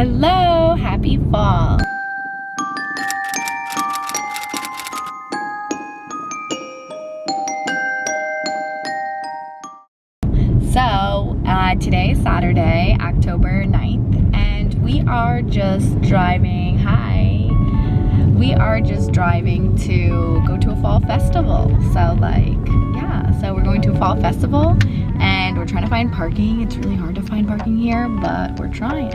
Hello, happy fall. So, today is Saturday, October 9th, and we are just driving, we are just driving to go to a fall festival. So so we're going to a fall festival, and we're trying to find parking. It's really hard to find parking here, but we're trying.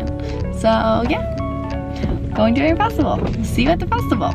So yeah, going to a festival. See you at the festival.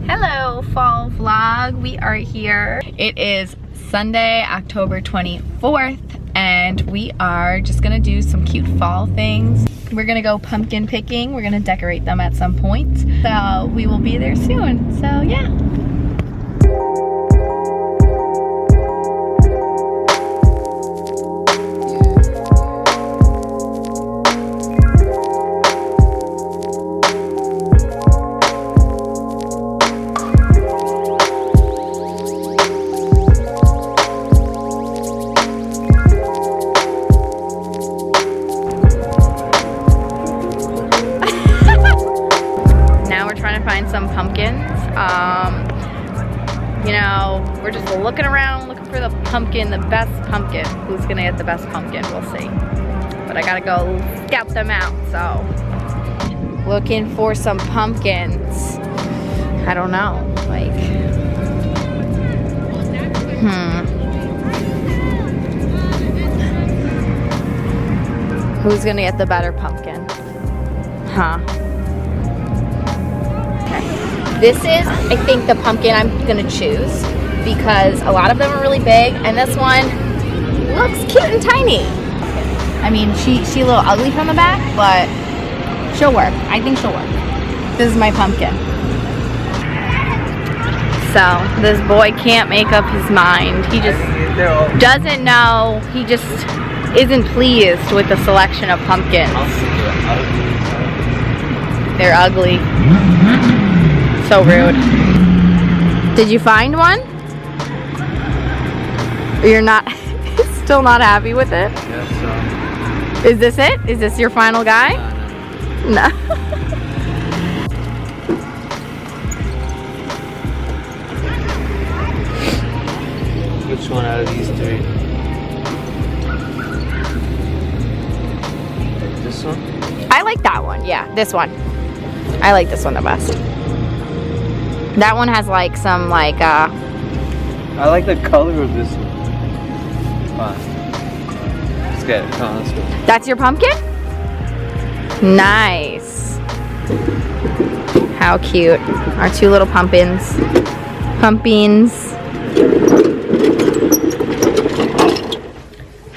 Hello, fall vlog. We are here. It is Sunday, October 24th, and we are just gonna do some cute fall things. We're gonna go pumpkin picking. We're gonna decorate them at some point. So we will be there soon. So yeah. Find some pumpkins. You know, we're just looking around, looking for the pumpkin, the best pumpkin. Who's gonna get the best pumpkin? We'll see. But I gotta go scout them out, so. Looking for some pumpkins. I don't know, like, Who's gonna get the better pumpkin? Huh? This is, I think, the pumpkin I'm gonna choose because a lot of them are really big, and this one looks cute and tiny. I mean, she's a little ugly from the back, but she'll work. I think she'll work. This is my pumpkin. So this boy can't make up his mind. He just doesn't know. He just isn't pleased with the selection of pumpkins. They're ugly. So rude. Did you find one? You're not still not happy with it? Yes, so. Is this it? Is this your final guy? No. Which one out of these three? This one? I like that one. Yeah, this one. I like this one the best. That one has like some like I like the color of this one. Fine. Let's get it. Come on, let's go. That's your pumpkin? Nice. How cute. Our two little pumpkins.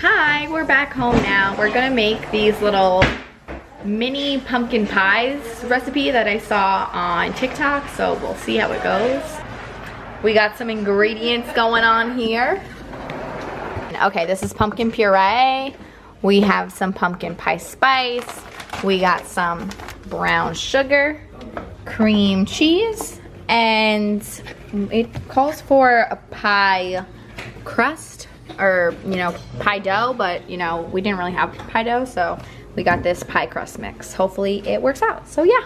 Hi, we're back home now. We're gonna make these little mini pumpkin pies recipe that I saw on TikTok, so we'll see how it goes. We got some ingredients going on here. Okay, this is pumpkin puree. We have some pumpkin pie spice. We got some brown sugar, cream cheese, and it calls for a pie crust, or pie dough, but we didn't really have pie dough, so we got this pie crust mix. Hopefully it works out. So yeah.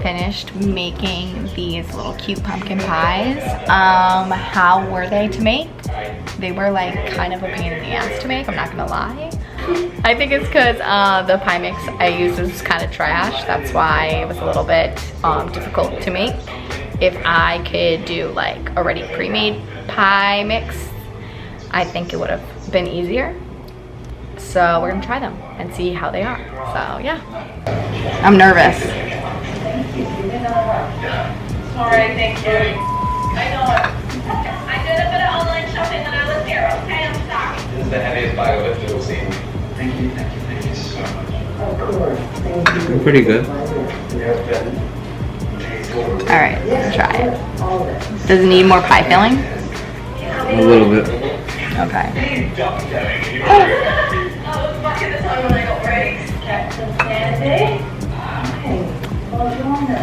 finished making these little cute pumpkin pies. How were they to make? They were like kind of a pain in the ass to make, I'm not gonna lie. I think it's because the pie mix I used was kind of trash. That's why it was a little bit difficult to make. If I could do like already pre-made pie mix, I think it would have been easier. So we're gonna try them and see how they are. So yeah, I'm nervous. Sorry, thank you. I know it. I did a bit of online shopping when I was here, okay? I'm sorry. This is the heaviest bag of it you'll see. Thank you so much. They're pretty good. All right, let's try it. Does it need more pie filling? A little bit. Okay. I was fucking this one when I got ready. Captain Sandy. Buongiorno.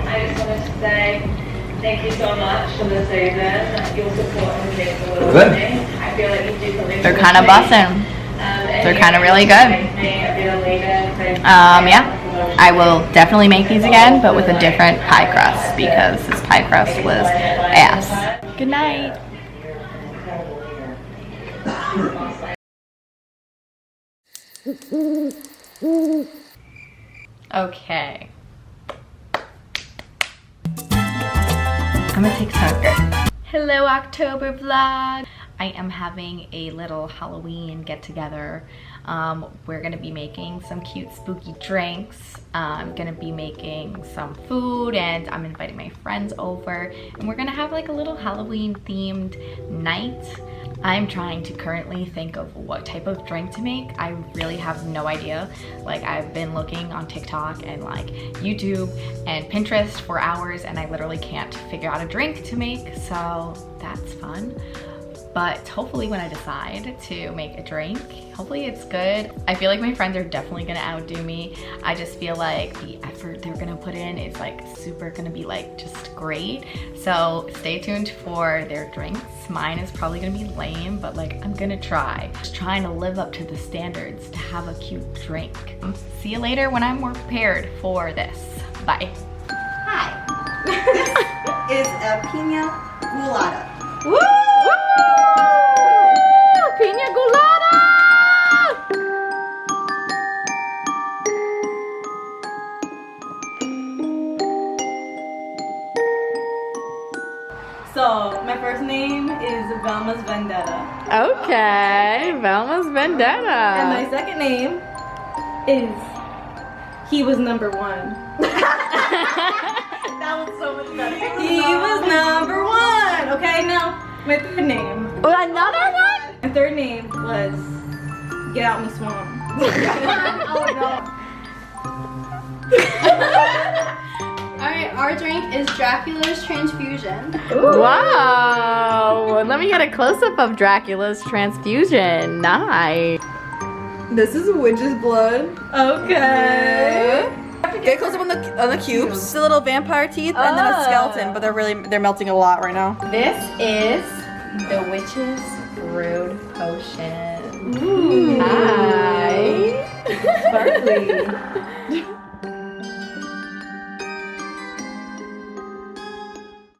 I just wanted to say thank you so much for this season. Your support and kids are with me. I feel like you do something. They're kind of bussin'. They're kind of really good. Yeah, I will definitely make these again, but with a different pie crust because this pie crust was ass. Good night. Okay. I'm gonna take some. Hello, October vlog. I am having a little Halloween get together. We're gonna be making some cute spooky drinks. I'm gonna be making some food and I'm inviting my friends over and we're gonna have like a little Halloween themed night. I'm trying to currently think of what type of drink to make. I really have no idea. Like I've been looking on TikTok and like YouTube and Pinterest for hours and I literally can't figure out a drink to make, so that's fun. But hopefully when I decide to make a drink, hopefully it's good. I feel like my friends are definitely gonna outdo me. I just feel like the effort they're gonna put in is like super gonna be like just great. So stay tuned for their drinks. Mine is probably gonna be lame, but like I'm gonna try. Just trying to live up to the standards to have a cute drink. See you later when I'm more prepared for this. Bye. Hi. This is a pina colada. Woo! Pina colada! So, my first name is Velma's Vendetta. Okay, Velma's Vendetta. And my second name is He Was Number One. That was so much better. He was number one. Okay, now my third name. Another one? My third name was Get Out Me Swamp. Oh no. Alright, our drink is Dracula's Transfusion. Wow! Let me get a close-up of Dracula's transfusion. Nice. This is witch's blood. Okay. Get close up on the cubes. The little vampire teeth and then a skeleton, but they're melting a lot right now. This is the Witch's Brood Potion. Ooh. Hi. Sparkly.